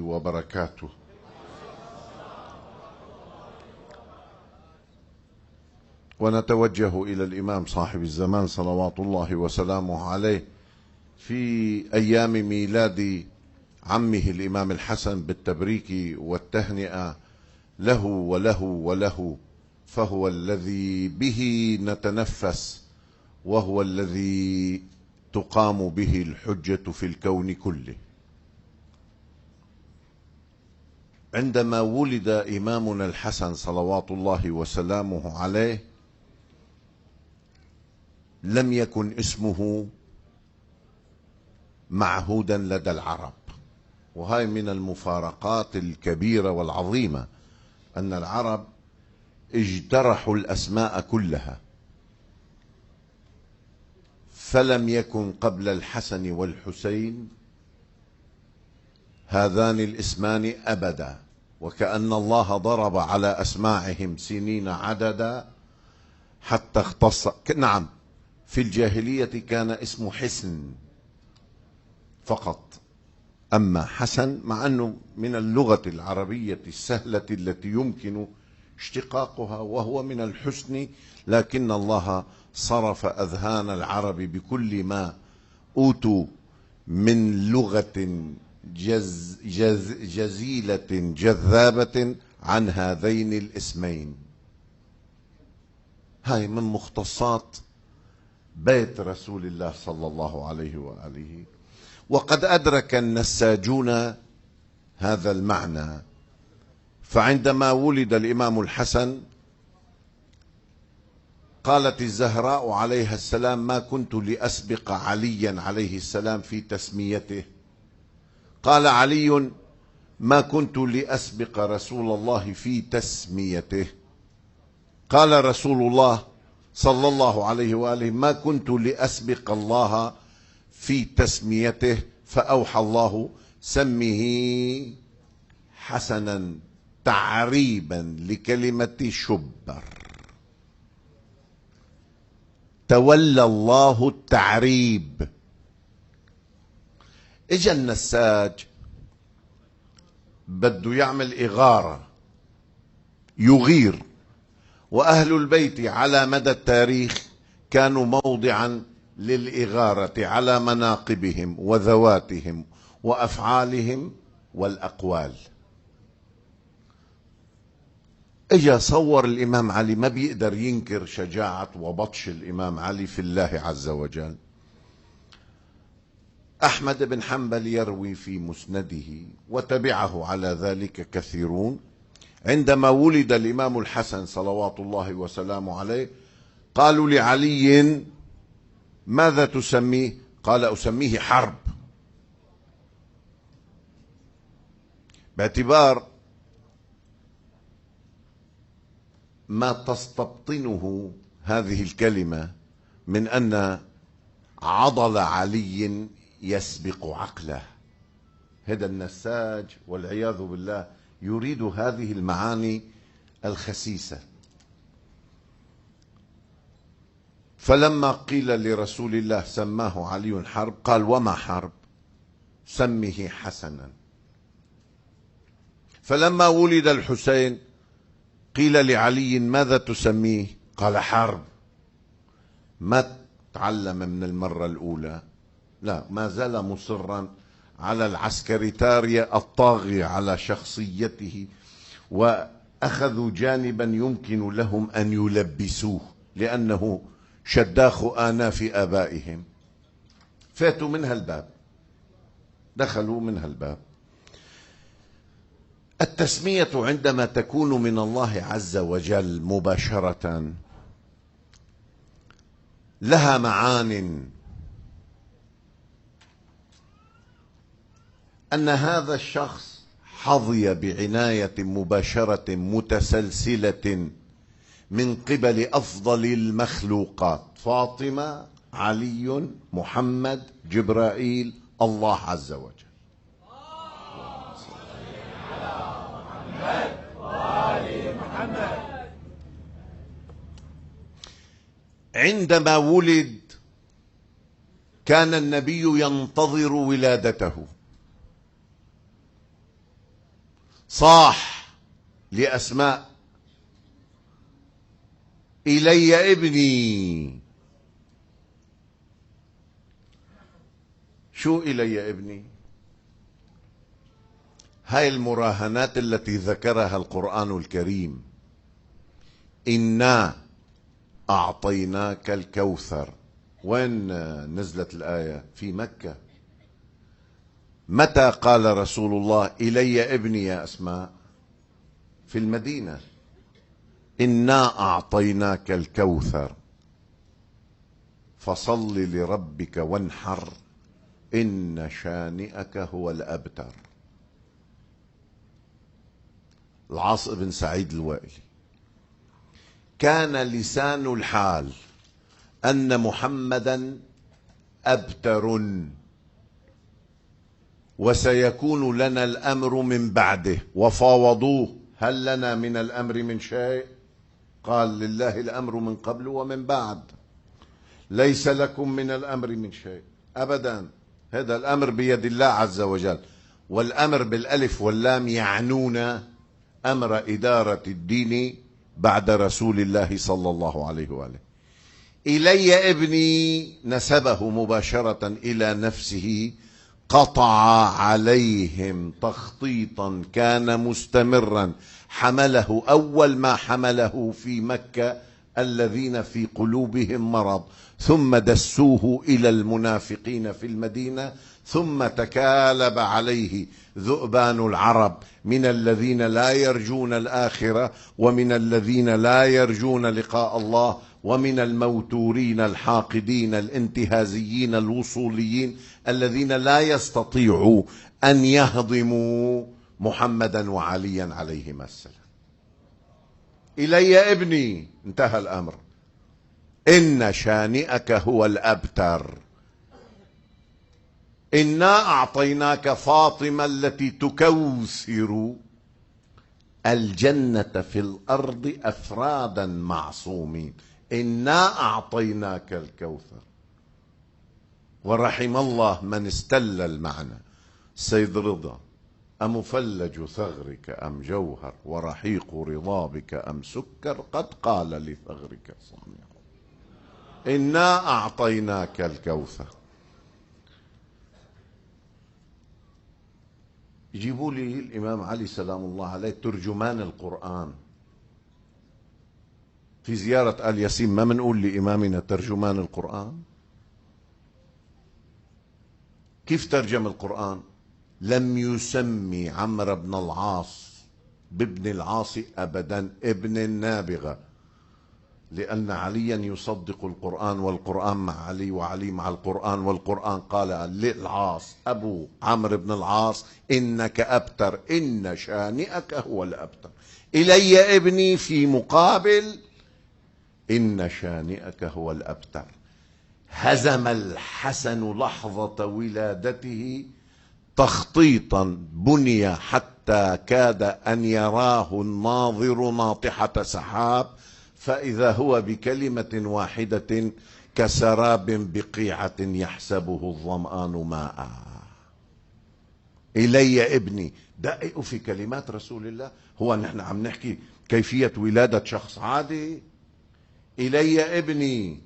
وبركاته. ونتوجه إلى الإمام صاحب الزمان صلوات الله وسلامه عليه في أيام ميلاد عمه الإمام الحسن بالتبريك والتهنئة له وله وله، فهو الذي به نتنفس، وهو الذي تقام به الحجة في الكون كله. عندما ولد إمامنا الحسن صلوات الله وسلامه عليه لم يكن اسمه معهودا لدى العرب، وهي من المفارقات الكبيرة والعظيمة أن العرب اجترحوا الأسماء كلها، فلم يكن قبل الحسن والحسين هذان الاسمان أبدا، وكأن الله ضرب على أسماعهم سنين عددا حتى اختص. نعم، في الجاهلية كان اسمه حسن فقط، أما حسن مع أنه من اللغة العربية السهلة التي يمكن اشتقاقها وهو من الحسن، لكن الله صرف أذهان العرب بكل ما أوتوا من لغة جزيلة جذابة عن هذين الاسمين. هاي من مختصات بيت رسول الله صلى الله عليه وآله، وقد أدرك النساجون هذا المعنى. فعندما ولد الإمام الحسن قالت الزهراء عليها السلام: ما كنت لأسبق عليا عليه السلام في تسميته. قال علي: ما كنت لأسبق رسول الله في تسميته. قال رسول الله صلى الله عليه وآله: ما كنت لأسبق الله في تسميته. فأوحى الله: سمه حسنا، تعريبا لكلمة شبر. تولى الله التعريب. اجا النساج بده يعمل إغارة، يغير، وأهل البيت على مدى التاريخ كانوا موضعا للإغارة على مناقبهم وذواتهم وأفعالهم والأقوال. اجا صور الإمام علي، ما بيقدر ينكر شجاعة وبطش الإمام علي في الله عز وجل. أحمد بن حنبل يروي في مسنده، وتبعه على ذلك كثيرون، عندما ولد الإمام الحسن صلوات الله وسلامه عليه قالوا لعلي: ماذا تسميه؟ قال: أسميه حرب، باعتبار ما تستبطنه هذه الكلمة من أن عضل علي يسبق عقله. هذا النساج والعياذ بالله يريد هذه المعاني الخسيسة. فلما قيل لرسول الله سماه علي حرب، قال: وما حرب؟ سمه حسنا. فلما ولد الحسين قيل لعلي: ماذا تسميه؟ قال: حرب. ما تعلم من المرة الأولى، لا، ما زال مصرا على العسكريتاريا الطاغية على شخصيته، وأخذوا جانبا يمكن لهم أن يلبسوه لأنه شداخ آناف آبائهم. فاتوا من هالباب، دخلوا من هالباب. التسمية عندما تكون من الله عز وجل مباشرة لها معان. أن هذا الشخص حظي بعناية مباشرة متسلسلة من قبل أفضل المخلوقات: فاطمة، علي، محمد، جبرائيل، الله عز وجل. عندما ولد كان النبي ينتظر ولادته، صاح لأسماء: إلي ابني. شو إلي ابني؟ هاي المراهنات التي ذكرها القرآن الكريم. إنا أعطيناك الكوثر. وين نزلت الآية؟ في مكة. متى قال رسول الله إلي ابني يا أسماء؟ في المدينة. إنا أعطيناك الكوثر فصل لربك وانحر إن شانئك هو الأبتر. العاص بن سعيد الوائلي: كان لسان الحال أن محمدا أبتر وسيكون لنا الأمر من بعده، وفاوضوه: هل لنا من الأمر من شيء؟ قال: لله الأمر من قبل ومن بعد، ليس لكم من الأمر من شيء أبدا، هذا الأمر بيد الله عز وجل. والأمر بالألف واللام يعنون أمر إدارة الدين بعد رسول الله صلى الله عليه وآله. إلي ابني نسبه مباشرة إلى نفسه، قطع عليهم تخطيطا كان مستمرا، حمله أول ما حمله في مكة الذين في قلوبهم مرض، ثم دسوه إلى المنافقين في المدينة، ثم تكالب عليه ذؤبان العرب من الذين لا يرجون الآخرة، ومن الذين لا يرجون لقاء الله، ومن الموتورين الحاقدين الانتهازيين الوصوليين الذين لا يستطيعوا أن يهضموا محمدا وعليا عليهما السلام. إلي ابني، انتهى الأمر. إن شانئك هو الأبتر. إنا أعطيناك فاطمة التي تكوثر الجنة في الأرض أفرادا معصومين. إنا أعطيناك الكوثر. ورحم الله من استل المعنى. سيد رضا: أمفلج ثغرك أم جوهر، ورحيق رضابك أم سكر، قد قال لثغرك صانع. إنا أعطيناك الكوثر. يجيبوا لي الإمام علي سلام الله عليه ترجمان القرآن في زيارة آل ياسين، ما منقول لإمامنا ترجمان القرآن؟ كيف ترجم القرآن؟ لم يسمي عمرو بن العاص بابن العاص أبدا ابن النابغة، لأن عليا يصدق القرآن، والقرآن مع علي، وعلي مع القرآن، والقرآن قال للعاص أبو عمرو بن العاص: إنك أبتر، إن شانئك هو الأبتر. إلي ابني في مقابل إن شانئك هو الأبتر. هزم الحسن لحظة ولادته تخطيطا بني حتى كاد أن يراه الناظر ناطحة سحاب، فإذا هو بكلمة واحدة كسراب بقيعة يحسبه الظمآن ماء. إلي ابني، دققوا في كلمات رسول الله. هو نحن عم نحكي كيفية ولادة شخص عادي؟ إلي ابني.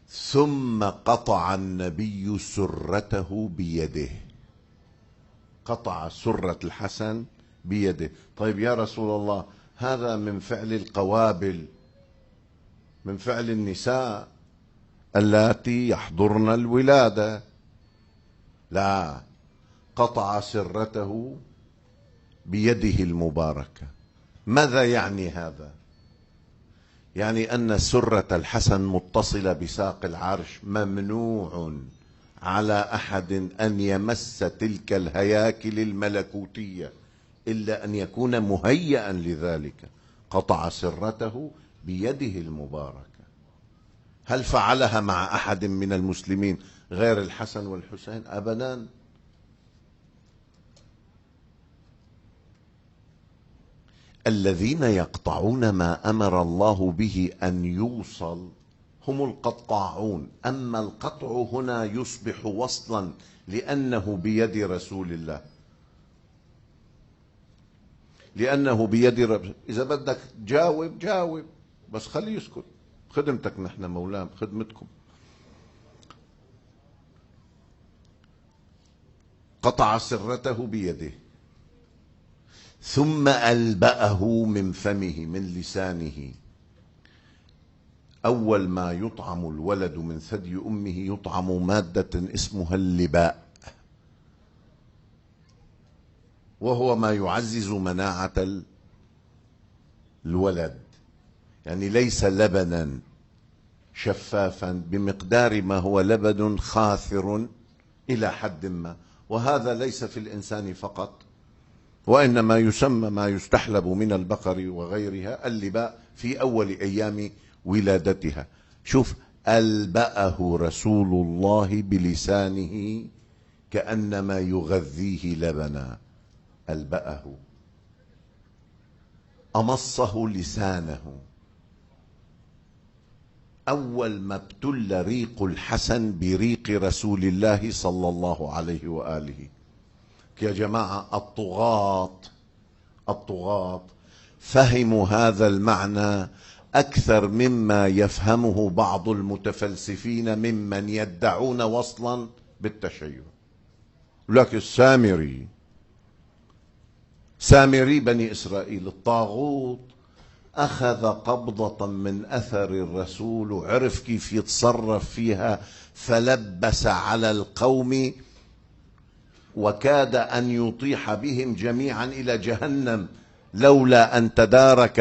ثم قطع النبي سرته بيده، قطع سرة الحسن بيده. طيب يا رسول الله، هذا من فعل القوابل، من فعل النساء اللاتي يحضرن الولادة. لا، قطع سرته بيده المباركة. ماذا يعني هذا؟ يعني أن سرة الحسن متصلة بساق العرش، ممنوع على أحد أن يمس تلك الهياكل الملكوتية إلا أن يكون مهيئا لذلك. قطع سرته بيده المباركة. هل فعلها مع أحد من المسلمين غير الحسن والحسين؟ أبدا. الذين يقطعون ما أمر الله به أن يوصل هم القطاعون. أما القطع هنا يصبح وصلا لأنه بيد رسول الله. لأنه بيد رب. إذا بدك جاوب جاوب، بس خليه يسكت. خدمتك نحن مولاه، خدمتكم. قطع سرته بيده، ثم ألبأه من فمه، من لسانه. أول ما يطعم الولد من ثدي أمه يطعم مادة اسمها اللباء، وهو ما يعزز مناعة الولد. يعني ليس لبنا شفافا بمقدار ما هو لبن خاثر إلى حد ما، وهذا ليس في الإنسان فقط، وإنما يسمى ما يستحلب من البقر وغيرها اللباء في أول أيام ولادتها. شوف، ألبأه رسول الله بلسانه كأنما يغذيه لبنا. ألبأه، أمصه لسانه. أول ما ابتل ريق الحسن بريق رسول الله صلى الله عليه وآله. يا جماعة، الطغاة فهموا هذا المعنى أكثر مما يفهمه بعض المتفلسفين ممن يدعون وصلا بالتشيع. لكن سامري بني إسرائيل الطاغوت أخذ قبضة من أثر الرسول وعرف كيف يتصرف فيها، فلبس على القوم وكاد أن يطيح بهم جميعا إلى جهنم لولا أن تدارك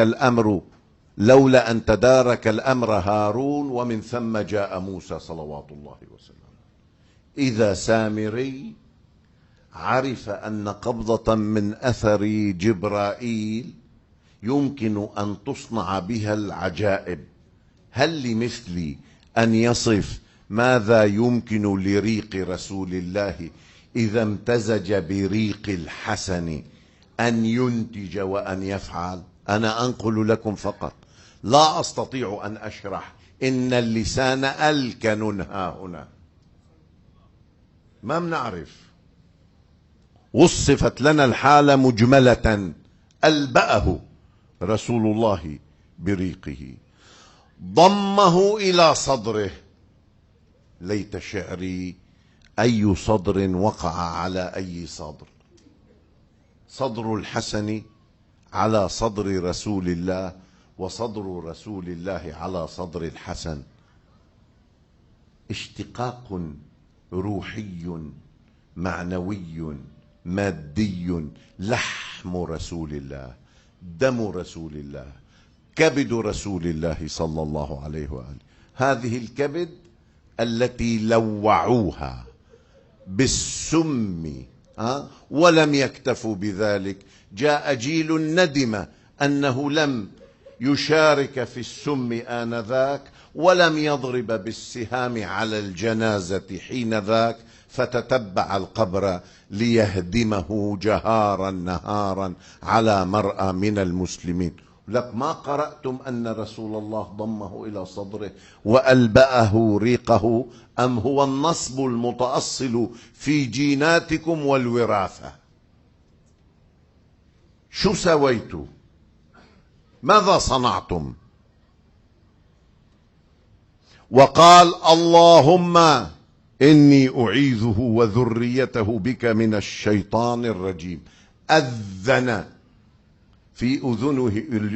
الأمر هارون، ومن ثم جاء موسى صلوات الله وسلامه. إذا سامري عرف أن قبضة من أثر جبرائيل يمكن أن تصنع بها العجائب، هل لمثلي أن يصف ماذا يمكن لريق رسول الله إذا امتزج بريق الحسن أن ينتج وأن يفعل؟ أنا أنقل لكم فقط، لا أستطيع أن أشرح. إن اللسان ألكن ها هنا، ما بنعرف. وصفت لنا الحالة مجملة. ألبأه رسول الله بريقه، ضمه إلى صدره. ليت شعري أي صدر وقع على أي صدر. صدر الحسن على صدر رسول الله، وصدر رسول الله على صدر الحسن. اشتقاق روحي معنوي مادي. لحم رسول الله، دم رسول الله، كبد رسول الله صلى الله عليه وآله. هذه الكبد التي لوعوها بالسم، ولم يكتفوا بذلك. جاء جيل ندم أنه لم يشارك في السم آنذاك، ولم يضرب بالسهام على الجنازة حينذاك، فتتبع القبر ليهدمه جهارا نهارا على مرأى من المسلمين. لك ما قرأتم أن رسول الله ضمه إلى صدره وألبأه ريقه؟ أم هو النصب المتأصل في جيناتكم والوراثة؟ شو سويتوا؟ ماذا صنعتم؟ وقال: اللهم إني أعيذه وذريته بك من الشيطان الرجيم. أذن في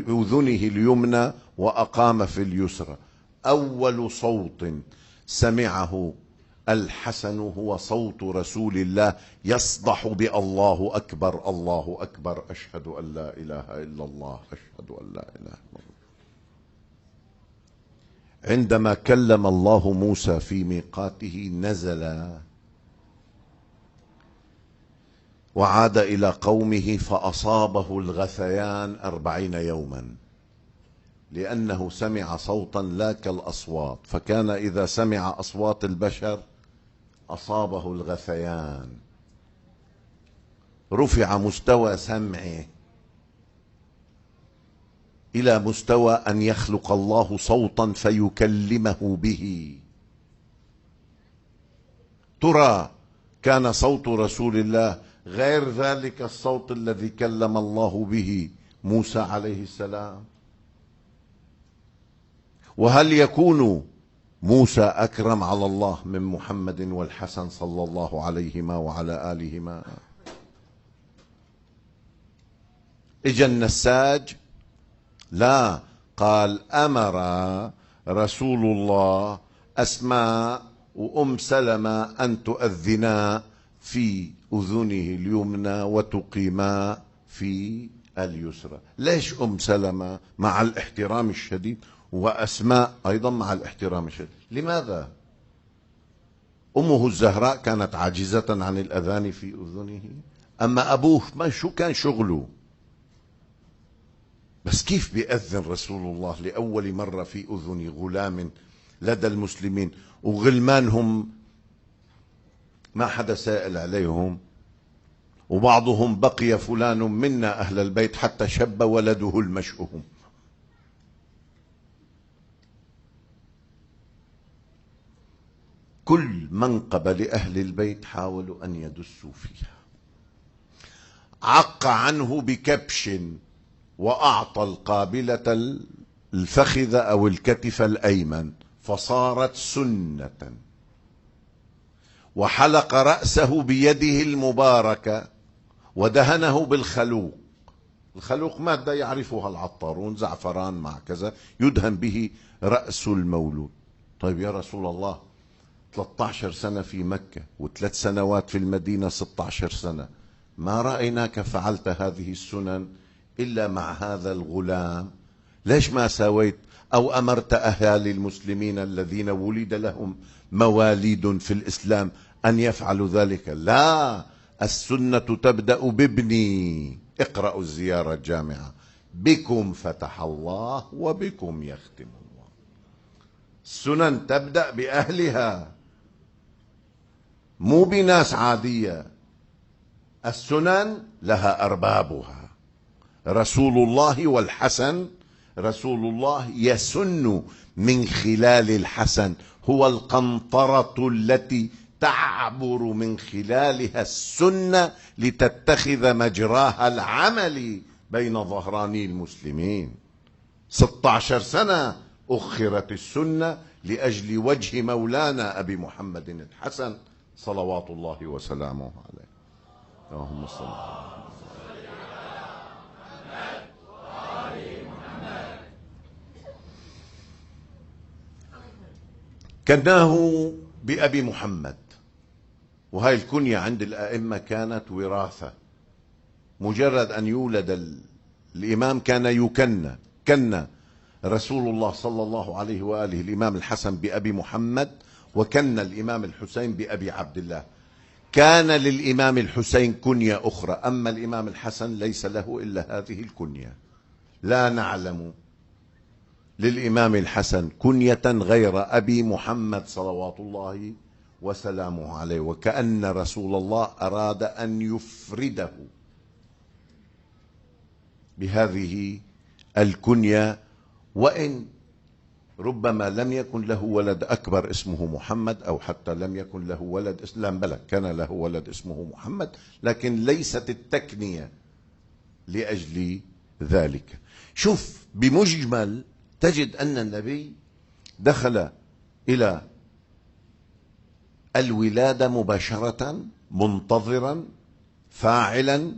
أذنه اليمنى وأقام في اليسرى. أول صوت سمعه الحسن هو صوت رسول الله يصدح بالله أكبر الله أكبر، أشهد أن لا إله إلا الله، أشهد أن لا إله إلا الله. عندما كلم الله موسى في ميقاته نزل وعاد إلى قومه، فأصابه الغثيان 40 يوما، لأنه سمع صوتا لا كالأصوات، فكان إذا سمع أصوات البشر أصابه الغثيان. رفع مستوى سمعه إلى مستوى أن يخلق الله صوتا فيكلمه به. ترى كان صوت رسول الله غير ذلك الصوت الذي كلم الله به موسى عليه السلام؟ وهل يكون موسى أكرم على الله من محمد والحسن صلى الله عليهما وعلى آلهما؟ إجا النساج لا، قال أمر رسول الله أسماء وأم سلمة أن تؤذنا في أذنه اليمنى وتقيما في اليسرى. ليش أم سلمة مع الاحترام الشديد وأسماء أيضا مع الاحترام الشديد؟ لماذا؟ أمه الزهراء كانت عاجزة عن الأذان في أذنه، أما أبوه ما شو كان شغله؟ بس كيف بيأذن رسول الله لأول مرة في أذن غلام لدى المسلمين وغلمانهم ما حدا سائل عليهم، وبعضهم بقي فلان منا أهل البيت حتى شب ولده المشؤوم. كل منقبة لأهل البيت حاولوا أن يدسوا فيها. عق عنه بكبش وأعطى القابلة الفخذ أو الكتف الأيمن فصارت سنة، وحلق رأسه بيده المباركة ودهنه بالخلوق. الخلوق مادة يعرفها العطارون، زعفران مع كذا، يدهن به رأس المولود. طيب يا رسول الله 13 سنة في مكة و3 سنوات في المدينة 16 سنة، ما رأيناك فعلت هذه السنن إلا مع هذا الغلام، ليش ما سويت أو أمرت أهالي المسلمين الذين ولد لهم مواليد في الإسلام أن يفعلوا ذلك؟ لا، السنة تبدأ بابني، اقرأوا الزيارة الجامعة، بكم فتح الله وبكم يختم الله. السنن تبدأ بأهلها مو بناس عادية، السنن لها أربابها. رسول الله والحسن، رسول الله يسن من خلال الحسن، هو القنطرة التي تعبر من خلالها السنة لتتخذ مجراها العملي بين ظهراني المسلمين. 16 سنة أخرت السنة لأجل وجه مولانا أبي محمد الحسن صلوات الله وسلامه عليه. اللهم صل على كناه بأبي محمد، وهاي الكنية عند الأئمة كانت وراثة. مجرد أن يولد الإمام كان يكنى. كنى رسول الله صلى الله عليه وآله الإمام الحسن بأبي محمد، وكنى الإمام الحسين بأبي عبد الله. كان للإمام الحسين كنية أخرى، أما الإمام الحسن ليس له إلا هذه الكنية. لا نعلم للإمام الحسن كنية غير أبي محمد صلوات الله وسلامه عليه، وكأن رسول الله أراد أن يفرده بهذه الكنية، وإن ربما لم يكن له ولد أكبر اسمه محمد، أو حتى لم يكن له ولد لا بلى كان له ولد اسمه محمد، لكن ليست التكنية لأجل ذلك. شوف بمجمل تجد أن النبي دخل إلى الولادة مباشرة، منتظرا، فاعلا،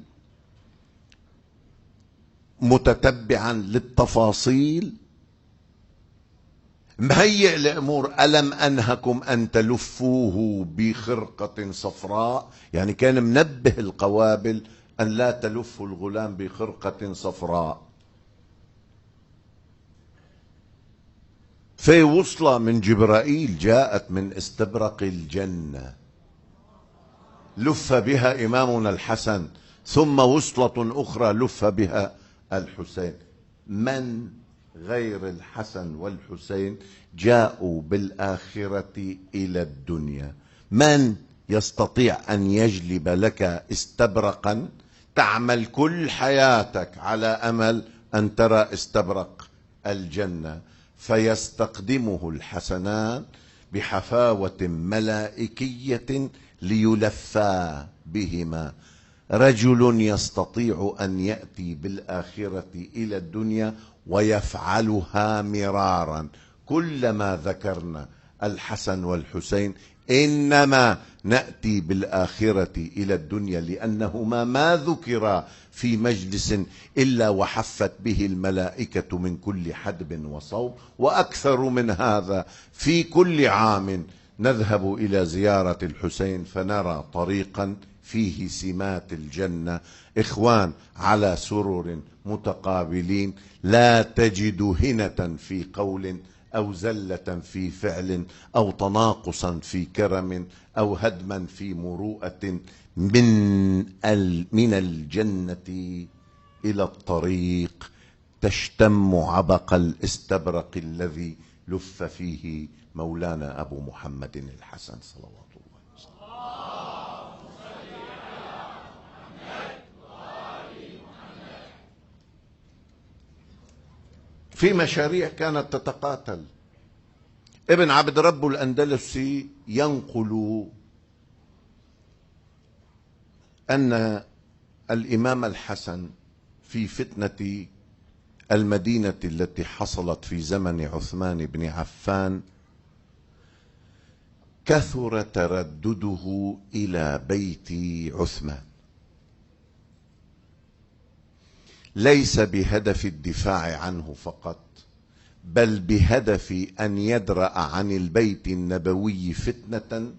متتبعا للتفاصيل، مهيئ لأمور. ألم أنهكم أن تلفوه بخرقة صفراء، يعني كان منبه القوابل أن لا تلفوا الغلام بخرقة صفراء. في وصلة من جبرائيل جاءت من استبرق الجنة، لف بها إمامنا الحسن، ثم وصلة أخرى لف بها الحسين. من غير الحسن والحسين جاءوا بالآخرة إلى الدنيا. من يستطيع أن يجلب لك استبرقا تعمل كل حياتك على أمل أن ترى استبرق الجنة، فيستقدمه الحسنان بحفاوة ملائكية ليلفا بهما. رجل يستطيع أن يأتي بالآخرة إلى الدنيا ويفعلها مرارا. كلما ذكرنا الحسن والحسين إنما نأتي بالآخرة إلى الدنيا، لأنهما ما ذكرا في مجلس إلا وحفت به الملائكة من كل حدب وصوب. وأكثر من هذا، في كل عام نذهب إلى زيارة الحسين فنرى طريقا فيه سمات الجنة، إخوان على سرر متقابلين، لا تجد هنة في قول أو زلة في فعل أو تناقصا في كرم أو هدما في مروءة، من الجنة إلى الطريق تشتم عبق الاستبرق الذي لف فيه مولانا أبو محمد الحسن صلوات الله وسلم. في مشاريع كانت تتقاتل. ابن عبد رب الأندلسي ينقل أن الإمام الحسن في فتنة المدينة التي حصلت في زمن عثمان بن عفان كثر تردده إلى بيت عثمان، ليس بهدف الدفاع عنه فقط، بل بهدف أن يدرأ عن البيت النبوي فتنة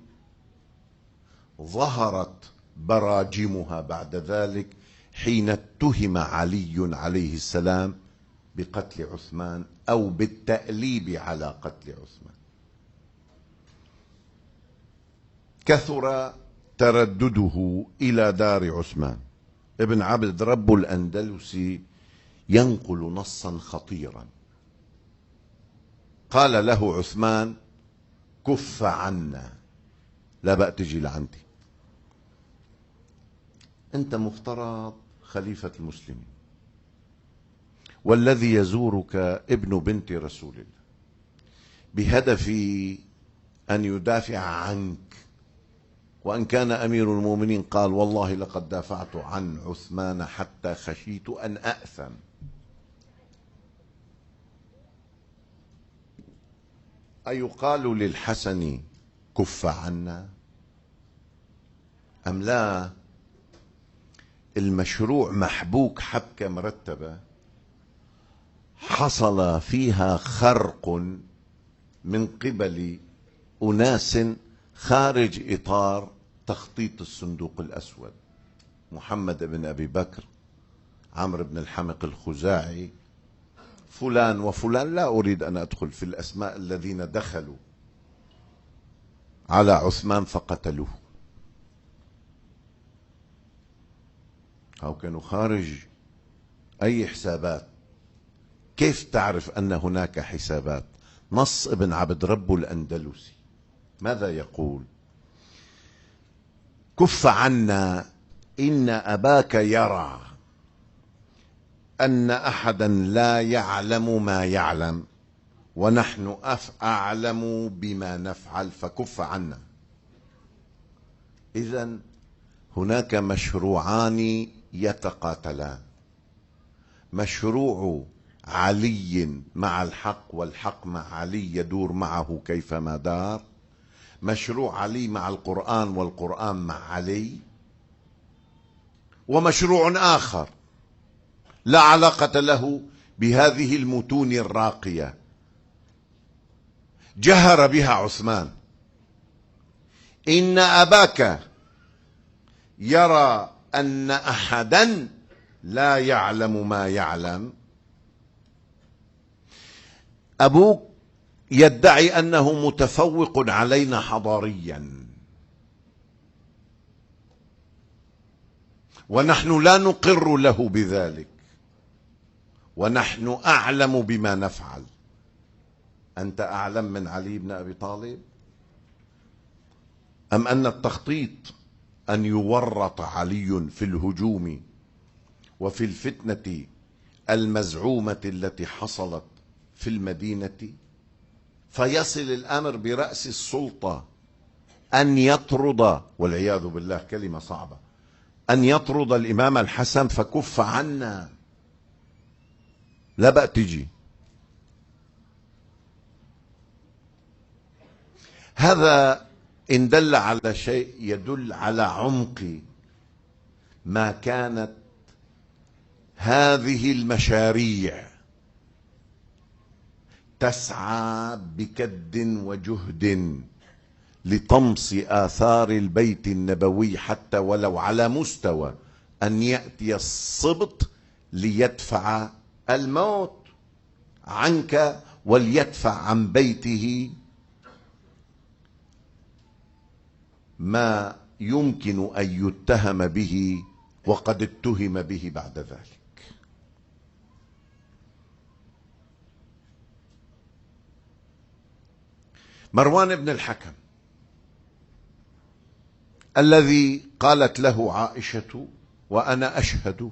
ظهرت براجمها بعد ذلك حين اتهم علي عليه السلام بقتل عثمان أو بالتأليب على قتل عثمان. كثر تردده إلى دار عثمان. ابن عبد رب الأندلسي ينقل نصا خطيرا. قال له عثمان: كف عنا، لا بقى تجي لعندي، أنت مفترض خليفة المسلمين، والذي يزورك ابن بنت رسول الله بهدف أن يدافع عنك. وأن كان أمير المؤمنين قال: والله لقد دافعت عن عثمان حتى خشيت أن أأثم. أيقال للحسن كف عنا أم لا؟ المشروع محبوك حبكة مرتبة حصل فيها خرق من قبل أناس خارج إطار تخطيط الصندوق الأسود، محمد بن أبي بكر، عمرو بن الحمق الخزاعي، فلان وفلان، لا أريد أن أدخل في الأسماء، الذين دخلوا على عثمان فقتلوه. أو كانوا خارج أي حسابات. كيف تعرف أن هناك حسابات؟ نص ابن عبد رب الأندلسي ماذا يقول؟ كف عنا، إن أباك يرى أن أحدا لا يعلم ما يعلم، ونحن أعلم بما نفعل، فكف عنا. إذن هناك مشروعان يتقاتلان: مشروع علي مع الحق، والحق مع علي يدور معه كيفما دار، مشروع علي مع القرآن والقرآن مع علي، ومشروع آخر لا علاقة له بهذه المتون الراقية جهر بها عثمان: إن أباك يرى أن أحدا لا يعلم ما يعلم. أبوك يدعي أنه متفوق علينا حضاريا، ونحن لا نقر له بذلك، ونحن أعلم بما نفعل. أنت أعلم من علي بن أبي طالب؟ أم أن التخطيط أن يورط علي في الهجوم وفي الفتنة المزعومة التي حصلت في المدينة، فيصل الأمر برأس السلطة أن يطرد، والعياذ بالله كلمة صعبة، أن يطرد الإمام الحسن فكف عنا، لا بقى تجي. هذا إن دل على شيء يدل على عمق ما كانت هذه المشاريع تسعى بكد وجهد لطمس آثار البيت النبوي، حتى ولو على مستوى أن يأتي الصبط ليدفع الموت عنك وليدفع عن بيته ما يمكن أن يتهم به وقد اتهم به بعد ذلك. مروان بن الحكم الذي قالت له عائشة: وأنا أشهد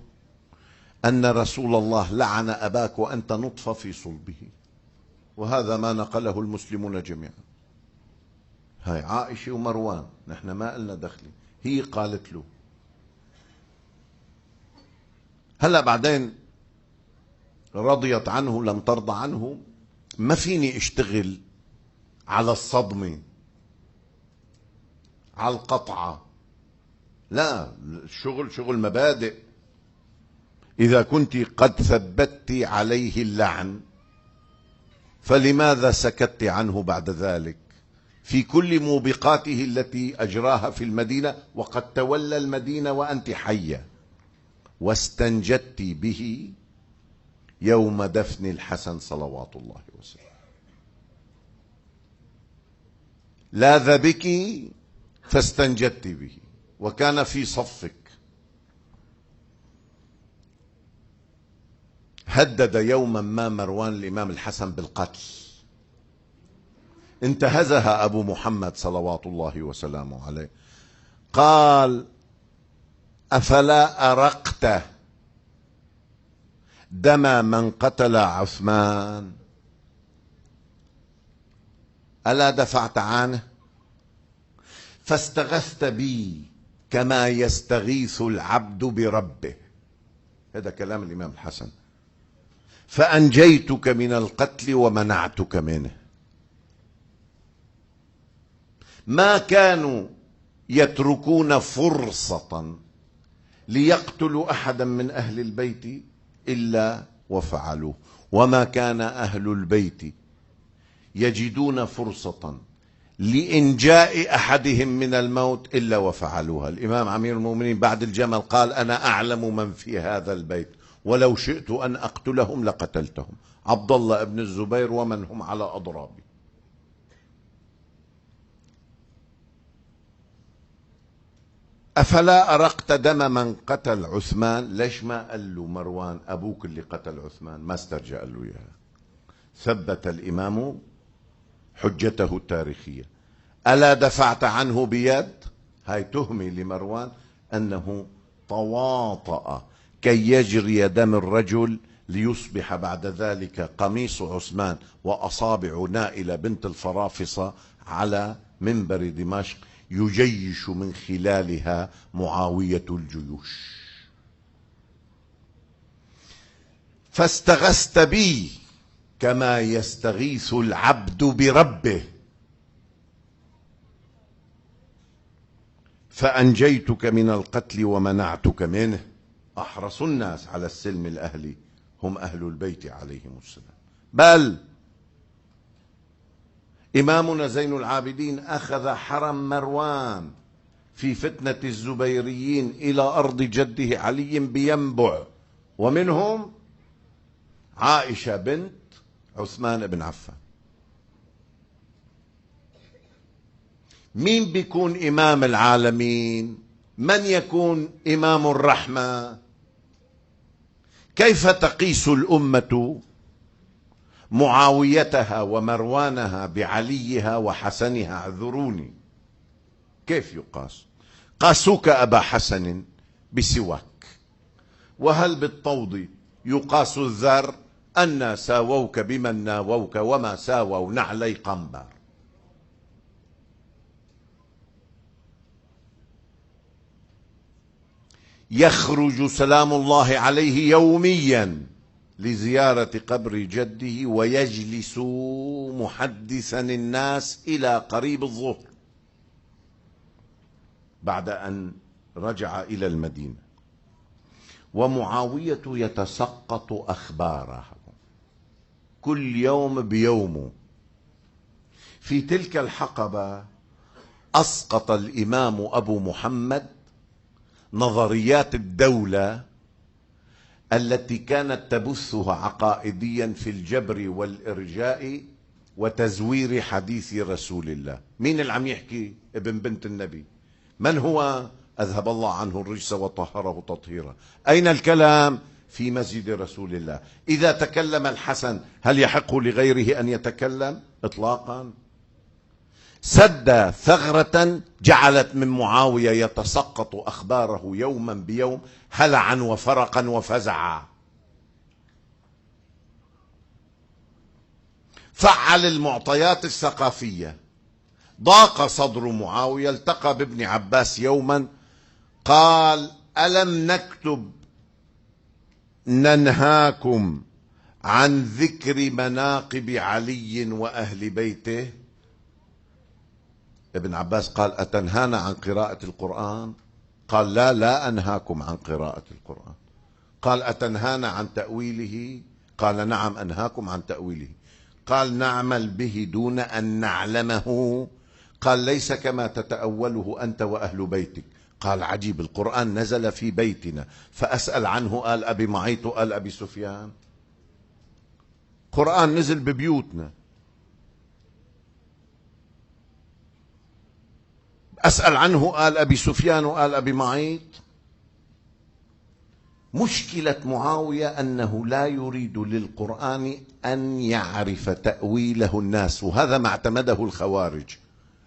أن رسول الله لعن أباك وأنت نطفة في صلبه، وهذا ما نقله المسلمون جميعا. هاي عائشة ومروان، نحن ما قلنا دخلي، هي قالت له. هلا بعدين رضيت عنه لم ترضى عنه، ما فيني اشتغل على الصدمة، على القطعة، لا، الشغل شغل مبادئ. إذا كنت قد ثبتت عليه اللعن فلماذا سكت عنه بعد ذلك في كل موبقاته التي أجراها في المدينة، وقد تولى المدينة وأنت حية، واستنجدت به يوم دفن الحسن صلوات الله وسلامه، لاذ بك فاستنجدت به وكان في صفك. هدد يوما ما مروان الإمام الحسن بالقتل، انتهزها أبو محمد صلوات الله وسلامه عليه، قال: أفلا أرقت دم من قتل عثمان؟ ألا دفعت عنه؟ فاستغثت بي كما يستغيث العبد بربه. هذا كلام الإمام الحسن. فأنجيتك من القتل ومنعتك منه. ما كانوا يتركون فرصة ليقتلوا أحدا من أهل البيت إلا وفعلوه، وما كان أهل البيت يجدون فرصة لإنجاء أحدهم من الموت إلا وفعلوها. الإمام أمير المؤمنين بعد الجمل قال: أنا أعلم من في هذا البيت ولو شئت أن أقتلهم لقتلتهم، عبد الله بن الزبير ومن هم على أضرابي. أفلا أرقت دم من قتل عثمان؟ ليش ما قال له مروان أبوك اللي قتل عثمان؟ ما استرجع له إياها. ثبت الإمام حجته التاريخية. ألا دفعت عنه بيد؟ هاي تهمة لمروان أنه تواطأ كي يجري دم الرجل ليصبح بعد ذلك قميص عثمان وأصابع نائلة بنت الفرافصة على منبر دمشق يجيش من خلالها معاوية الجيوش. فاستغثت بي كما يستغيث العبد بربه، فأنجيتك من القتل ومنعتك منه. أحرص الناس على السلم الأهلي هم أهل البيت عليهم السلام. بل إمامنا زين العابدين أخذ حرم مروان في فتنة الزبيريين إلى أرض جده علي بينبع، ومنهم عائشة بنت عثمان بن عفان. مين بيكون إمام العالمين؟ من يكون إمام الرحمة؟ كيف تقيس الأمة معاويتها ومروانها بعليها وحسنها؟ اعذروني، كيف يقاس؟ قاسوك أبا حسن بسواك، وهل بالطود يقاس الذر؟ أن ساووك بمن ناووك وما ساووا نعلي قنبر. يخرج سلام الله عليه يوميا لزيارة قبر جده ويجلس محدثا الناس إلى قريب الظهر بعد أن رجع إلى المدينة. ومعاوية يتسقط أخباره كل يوم بيومه. في تلك الحقبة أسقط الإمام أبو محمد نظريات الدولة التي كانت تبثها عقائديا في الجبر والإرجاء وتزوير حديث رسول الله. مين اللي عم يحكي؟ ابن بنت النبي. من هو؟ أذهب الله عنه الرجس وطهره تطهيرا. أين الكلام؟ في مسجد رسول الله. إذا تكلم الحسن هل يحق لغيره أن يتكلم؟ إطلاقا. سد ثغرة جعلت من معاوية يتسقط أخباره يوما بيوم هلعا وفرقا وفزعا. فعل المعطيات الثقافية. ضاق صدر معاوية. التقى بابن عباس يوما قال: ألم نكتب ننهاكم عن ذكر مناقب علي وأهل بيته؟ ابن عباس قال: أتنهانا عن قراءة القرآن؟ قال: لا، لا أنهاكم عن قراءة القرآن. قال: أتنهانا عن تأويله؟ قال: نعم أنهاكم عن تأويله. قال: نعمل به دون أن نعلمه؟ قال: ليس كما تتأوله أنت وأهل بيتك. قال: عجيب، القرآن نزل في بيتنا فأسأل عنه آل أبي معيط وآل أبي سفيان؟ قرآن نزل ببيوتنا أسأل عنه آل أبي سفيان وآل أبي معيط؟ مشكلة معاوية أنه لا يريد للقرآن أن يعرف تأويله الناس، وهذا ما اعتمده الخوارج.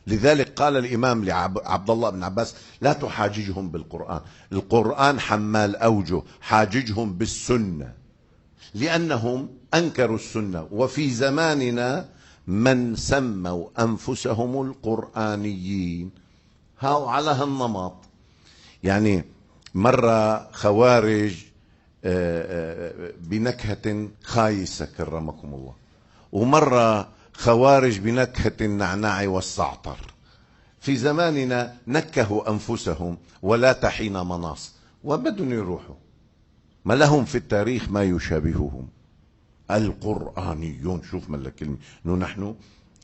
لذلك قال الإمام لعبد الله بن عباس: لا تحاججهم بالقرآن، القرآن حمال أوجه، حاججهم بالسنة، لأنهم أنكروا السنة. وفي زماننا من سموا أنفسهم القرآنيين هاو على هالنمط. يعني مرة خوارج بنكهة خايسة كرمكم الله، ومرة خوارج بنكهة النعناع والزعتر. في زماننا نكهوا أنفسهم ولا تحين مناص، وبدهم يروحوا ما لهم في التاريخ ما يشابههم. القرآنيون، شوف من الكلمة، انه نحن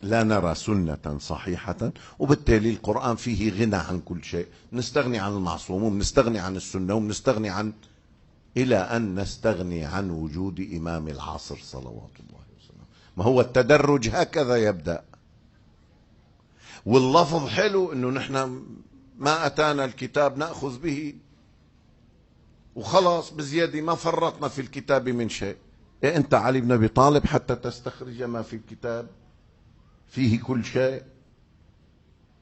لا نرى سنة صحيحة، وبالتالي القرآن فيه غنى عن كل شيء. نستغني عن المعصوم، ونستغني عن السنة، ونستغني عن، إلى أن نستغني عن وجود إمام العصر صلوات الله وسلامه. ما هو التدرج هكذا يبدأ. واللفظ حلو، انه نحن ما أتانا الكتاب نأخذ به وخلاص بزيادة، ما فرطنا في الكتاب من شيء. إيه أنت علي بن أبي طالب حتى تستخرج ما في الكتاب؟ فيه كل شيء.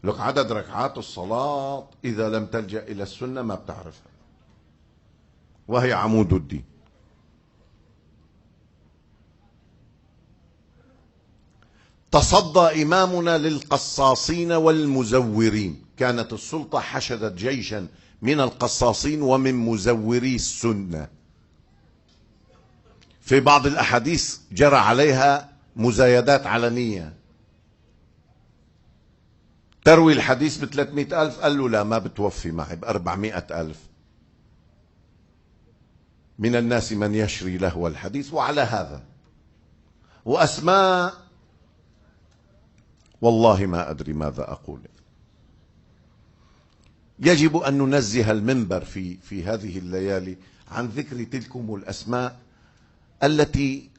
لك عدد ركعات الصلاة إذا لم تلجأ إلى السنة ما بتعرفها، وهي عمود الدين. تصدى إمامنا للقصاصين والمزورين. كانت السلطة حشدت جيشا من القصاصين ومن مزوري السنة. في بعض الأحاديث جرى عليها مزايدات علنية. تروي الحديث ب300,000، قال له: لا، ما بتوفي معي، ب400,000. من الناس من يشري لهو الحديث. وعلى هذا وأسماء والله ما أدري ماذا أقول. يجب أن ننزه المنبر في هذه الليالي عن ذكر تلكم الأسماء التي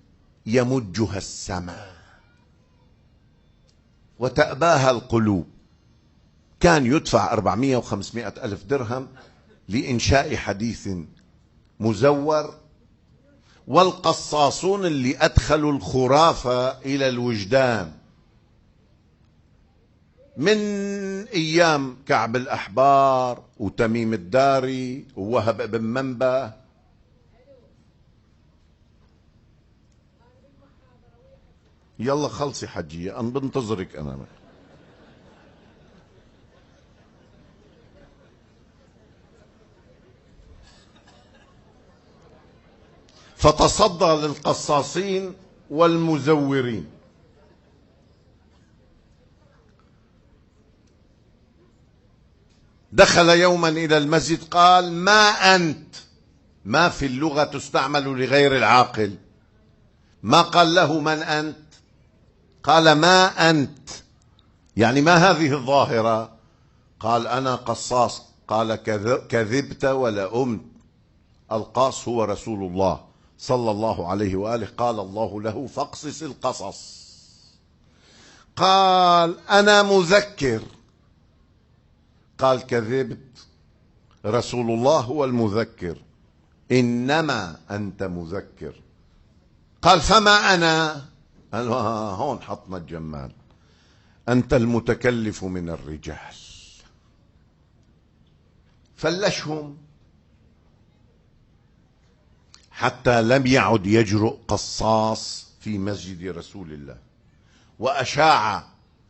يمجها السماء وتأباها القلوب. كان يدفع 400 و500 ألف درهم لإنشاء حديث مزور، والقصاصون اللي أدخلوا الخرافة إلى الوجدان من أيام كعب الأحبار وتميم الداري ووهب بن منبه. يلا خلصي حجية، أنا بنتظرك. أنا فتصدى للقصاصين والمزورين. دخل يوما إلى المسجد قال: ما أنت؟ ما في اللغة تستعمل لغير العاقل. ما قال له من أنت، قال ما أنت، يعني ما هذه الظاهرة؟ قال: أنا قصاص. قال: كذبت ولا أمت، القاص هو رسول الله صلى الله عليه وآله، قال الله له: فاقصص القصص. قال: أنا مذكر. قال: كذبت، رسول الله هو المذكر، إنما أنت مذكر. قال: فما أنا؟ قال: هون حطنا الجمال، أنت المتكلف من الرجال. فلشهم حتى لم يعد يجرؤ قصاص في مسجد رسول الله، وأشاع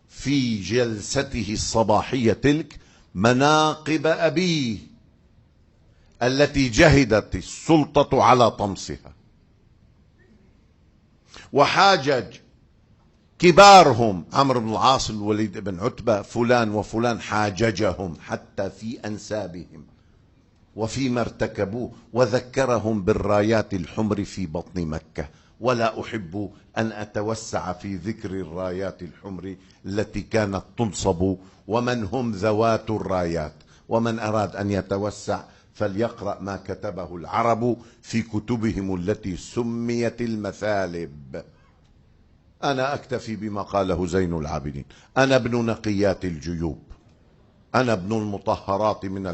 في جلسته الصباحية تلك مناقب أبيه التي جهدت السلطة على طمسها، وحاجج كبارهم عمرو بن العاص، الوليد بن عتبة، فلان وفلان، حاججهم حتى في أنسابهم وفيما ارتكبوه، وذكرهم بالرايات الحمر في بطن مكة. ولا أحب أن أتوسع في ذكر الرايات الحمر التي كانت تنصب ومن هم ذوات الرايات، ومن أراد أن يتوسع فليقرأ ما كتبه العرب في كتبهم التي سميت المثالب. أنا أكتفي بما قاله زين العابدين: أنا ابن نقيات الجيوب، أنا ابن المطهرات من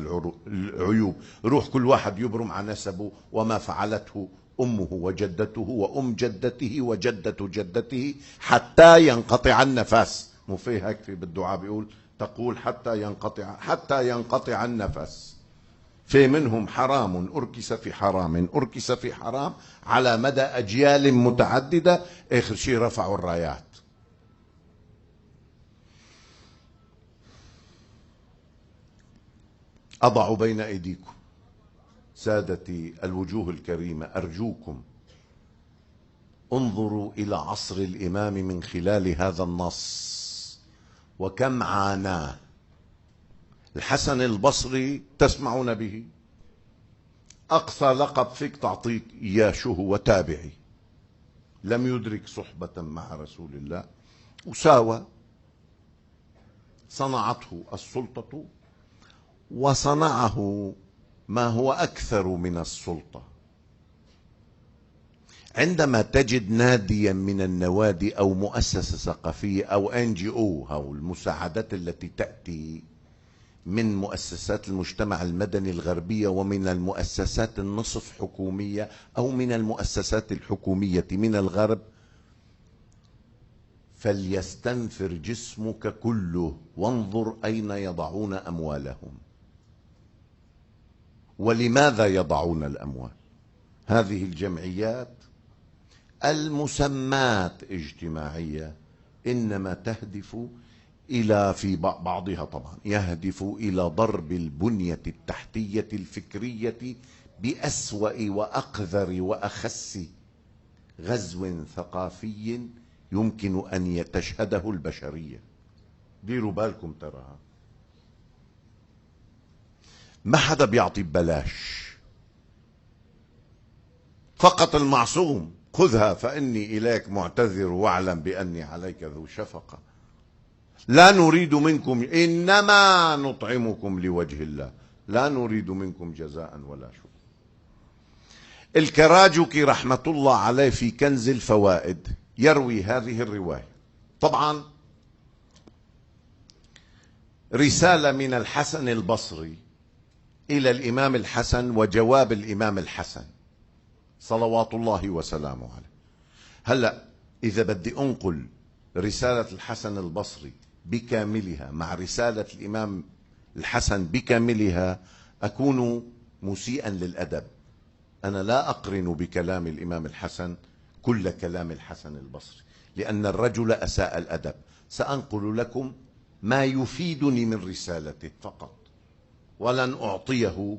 العيوب. روح كل واحد يبرم عن نسبه وما فعلته أمه وجدته وأم جدته وجدة جدته حتى ينقطع النفس. مو في هيك في بالدعاء بيقول تقول حتى ينقطع النفس. في منهم حرام أركس في حرام أركس في حرام على مدى أجيال متعددة، آخر شيء رفعوا الرايات. أضع بين أيديكم سادتي الوجوه الكريمة، أرجوكم انظروا إلى عصر الإمام من خلال هذا النص وكم عاناه. الحسن البصري تسمعون به، أقصى لقب فيك تعطيك إياه شو هو؟ تابعي، لم يدرك صحبة مع رسول الله، وساوى، صنعته السلطة وصنعه ما هو أكثر من السلطة. عندما تجد ناديا من النوادي أو مؤسسة ثقافية أو NGO، أو المساعدات التي تأتي من مؤسسات المجتمع المدني الغربية ومن المؤسسات النصف حكومية أو من المؤسسات الحكومية من الغرب، فليستنفر جسمك كله وانظر أين يضعون أموالهم ولماذا يضعون الأموال. هذه الجمعيات المسمات اجتماعية إنما تهدف إلى، في بعضها طبعا يهدف إلى ضرب البنية التحتية الفكرية بأسوأ وأقذر وأخس غزو ثقافي يمكن أن تشهده البشرية. ديروا بالكم، تراها ما حدا بيعطي ببلاش، فقط المعصوم: خذها فإني إليك معتذر واعلم بأني عليك ذو شفقة، لا نريد منكم، إنما نطعمكم لوجه الله، لا نريد منكم جزاء ولا شكر. الكراجكي رحمة الله عليه في كنز الفوائد يروي هذه الرواية. طبعا رسالة من الحسن البصري إلى الإمام الحسن وجواب الإمام الحسن صلوات الله وسلامه عليه. هلأ إذا بدي أنقل رسالة الحسن البصري بكاملها مع رسالة الإمام الحسن بكاملها أكون مسيئا للأدب. أنا لا أقرن بكلام الإمام الحسن كل كلام الحسن البصري، لأن الرجل أساء الأدب. سأنقل لكم ما يفيدني من رسالته فقط، ولن أعطيه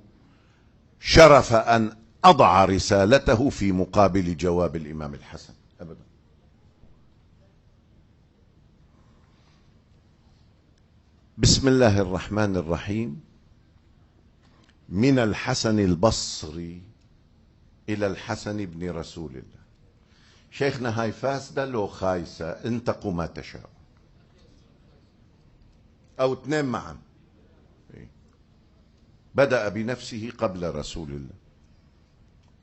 شرف أن أضع رسالته في مقابل جواب الإمام الحسن أبدا. بسم الله الرحمن الرحيم. من الحسن البصري إلى الحسن بن رسول الله. شيخنا هاي فاسدة لو خايسة، انتقوا ما تشاء، أو اثنين معا. بدأ بنفسه قبل رسول الله.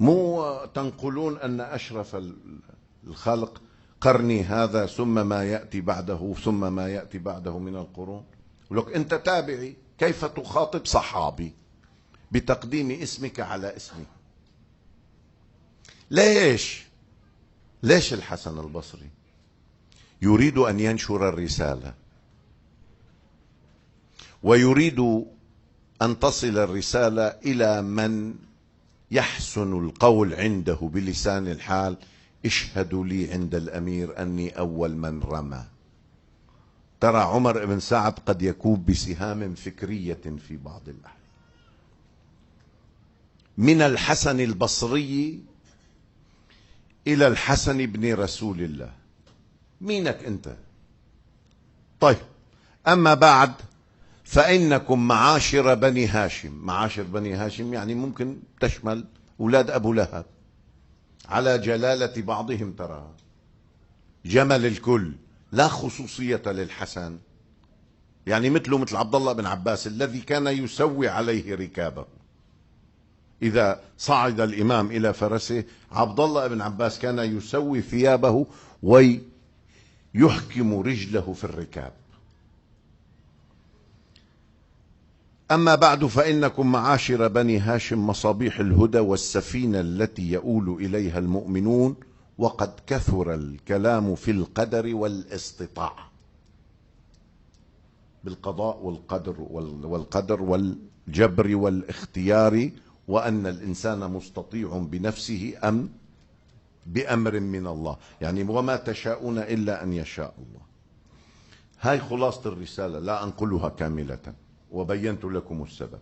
مو تنقلون أن أشرف الخلق قرني هذا ثم ما يأتي بعده ثم ما يأتي بعده من القرون. ولك أنت تابعي، كيف تخاطب صحابي بتقديم اسمك على اسمي؟ ليش الحسن البصري يريد أن ينشر الرسالة، ويريد أن تصل الرسالة إلى من يحسن القول عنده بلسان الحال: اشهدوا لي عند الأمير أني أول من رمى. ترى عمر بن سعد قد يكون بسهام فكرية في بعض الأحيان. من الحسن البصري إلى الحسن بن رسول الله. مينك أنت؟ طيب، أما بعد فإنكم معاشر بني هاشم. معاشر بني هاشم يعني ممكن تشمل أولاد أبو لهب على جلالة بعضهم، ترى جمل الكل، لا خصوصية للحسن. يعني مثله مثل عبد الله بن عباس الذي كان يسوي عليه ركابه. إذا صعد الإمام إلى فرسه، عبد الله بن عباس كان يسوي ثيابه ويحكم رجله في الركاب. أما بعد فإنكم معاشر بني هاشم مصابيح الهدى والسفينة التي يؤول إليها المؤمنون، وقد كثر الكلام في القدر والاستطاع، بالقضاء والقدر والجبر والاختيار، وأن الإنسان مستطيع بنفسه أم بأمر من الله. يعني وما تشاءون إلا أن يشاء الله. هاي خلاصة الرسالة، لا أنقلها كاملة، وبينت لكم السبب.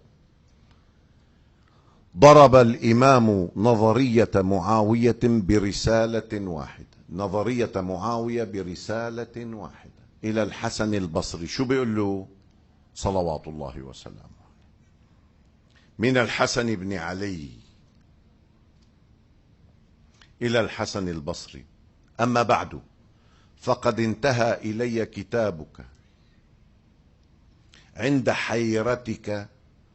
ضرب الإمام نظرية معاوية برسالة واحدة، نظرية معاوية برسالة واحدة إلى الحسن البصري. شو بيقول له؟ صلوات الله وسلامه. من الحسن بن علي إلى الحسن البصري: أما بعد فقد انتهى إلي كتابك عند حيرتك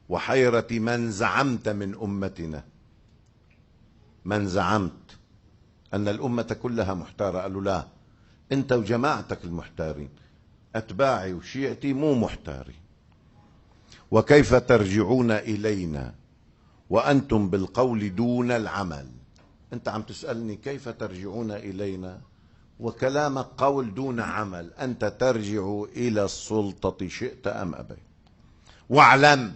وحيرة من زعمت من أمتنا. من زعمت أن الأمة كلها محتارة. قالوا لا، أنت وجماعتك المحتارين، أتباعي وشيعتي مو محتارين. وكيف ترجعون إلينا وأنتم بالقول دون العمل؟ أنت عم تسألني كيف ترجعون إلينا وكلامك قول دون عمل. أنت ترجع إلى السلطة شئت أم أبيت. واعلم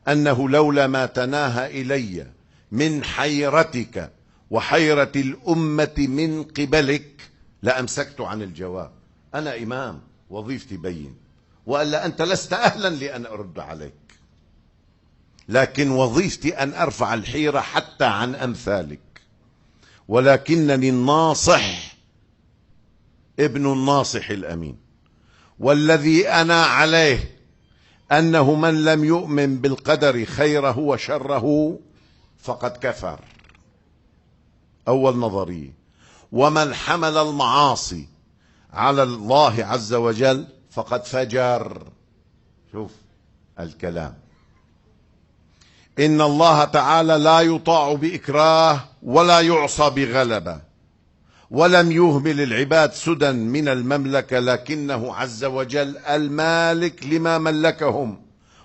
أنه لولا ما تناهى إلي من حيرتك وحيرة الأمة من قبلك لأمسكت عن الجواب. أنا إمام، وظيفتي بين، وإلا أنت لست أهلا لأن أرد عليك، لكن وظيفتي أن أرفع الحيرة حتى عن أمثالك. ولكنني الناصح ابن الناصح الأمين، والذي أنا عليه أنه من لم يؤمن بالقدر خيره وشره فقد كفر. أول نظرية. ومن حمل المعاصي على الله عز وجل فقد فجر. شوف الكلام. إن الله تعالى لا يطاع بإكراه ولا يعصى بغلبة، ولم يهمل العباد سدى من المملكة، لكنه عز وجل المالك لما ملكهم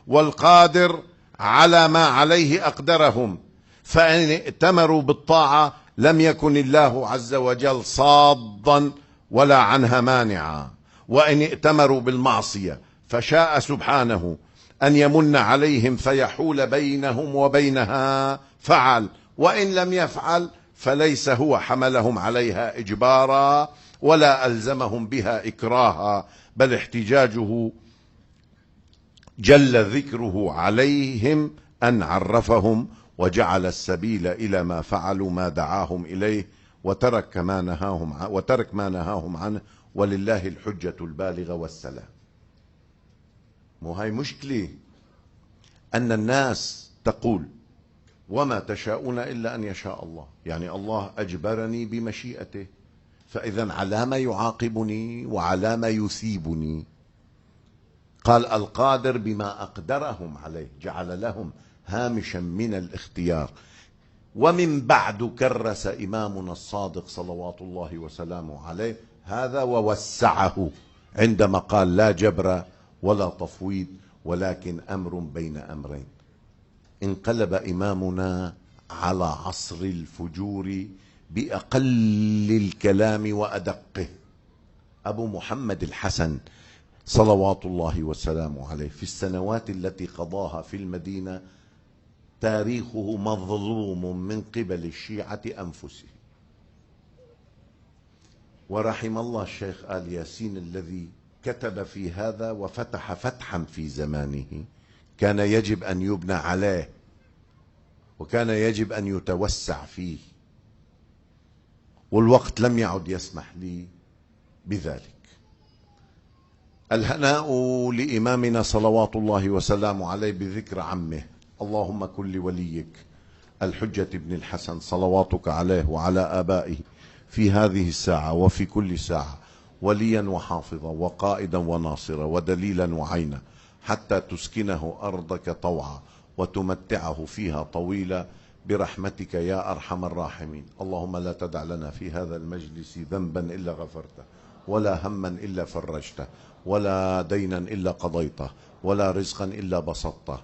والقادر على ما عليه أقدرهم. فإن ائتمروا بالطاعة لم يكن الله عز وجل صادا ولا عنها مانعا، وإن ائتمروا بالمعصية فشاء سبحانه أن يمن عليهم فيحول بينهم وبينها فعل، وإن لم يفعل فليس هو حملهم عليها إجبارا ولا ألزمهم بها إكراها، بل احتجاجه جل ذكره عليهم أن عرفهم وجعل السبيل إلى ما فعلوا ما دعاهم إليه وترك ما نهاهم عنه، ولله الحجة البالغة والسلام. مو هاي مشكلة أن الناس تقول وما تشاءون إلا أن يشاء الله، يعني الله أجبرني بمشيئته، فإذا على ما يعاقبني وعلى ما يثيبني؟ قال القادر بما أقدرهم عليه، جعل لهم هامشا من الاختيار. ومن بعد كرس إمامنا الصادق صلوات الله وسلامه عليه هذا ووسعه عندما قال لا جبر ولا تفويض ولكن أمر بين أمرين. انقلب إمامنا على عصر الفجور بأقل الكلام وأدقه. أبو محمد الحسن صلوات الله وسلامه عليه في السنوات التي قضاها في المدينة تاريخه مظلوم من قبل الشيعة أنفسهم. ورحم الله الشيخ آل ياسين الذي كتب في هذا وفتح فتحا في زمانه كان يجب أن يبنى عليه، وكان يجب أن يتوسع فيه، والوقت لم يعد يسمح لي بذلك. الهناء لإمامنا صلوات الله وسلامه عليه بذكر عمه. اللهم كن لوليك الحجة بن الحسن صلواتك عليه وعلى آبائه في هذه الساعة وفي كل ساعة وليا وحافظا وقائدا وناصرا ودليلا وعينا، حتى تسكنه أرضك طوعا وتمتعه فيها طويلا برحمتك يا أرحم الراحمين. اللهم لا تدع لنا في هذا المجلس ذنبا إلا غفرته، ولا هما إلا فرجته، ولا دينا إلا قضيته، ولا رزقا إلا بسطته،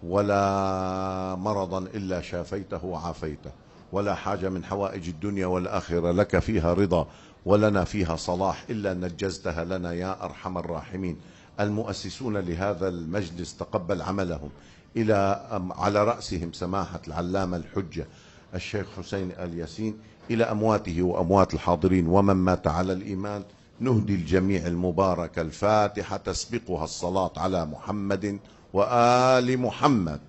ولا مرضا إلا شافيته وعافيته، ولا حاجة من حوائج الدنيا والآخرة لك فيها رضا ولنا فيها صلاح إلا نجزتها لنا يا أرحم الراحمين. المؤسسون لهذا المجلس تقبل عملهم، على رأسهم سماحة العلامة الحجة الشيخ حسين آل ياسين، إلى أمواته وأموات الحاضرين ومن مات على الإيمان، نهدي الجميع المبارك الفاتحة تسبقها الصلاة على محمد وآل محمد.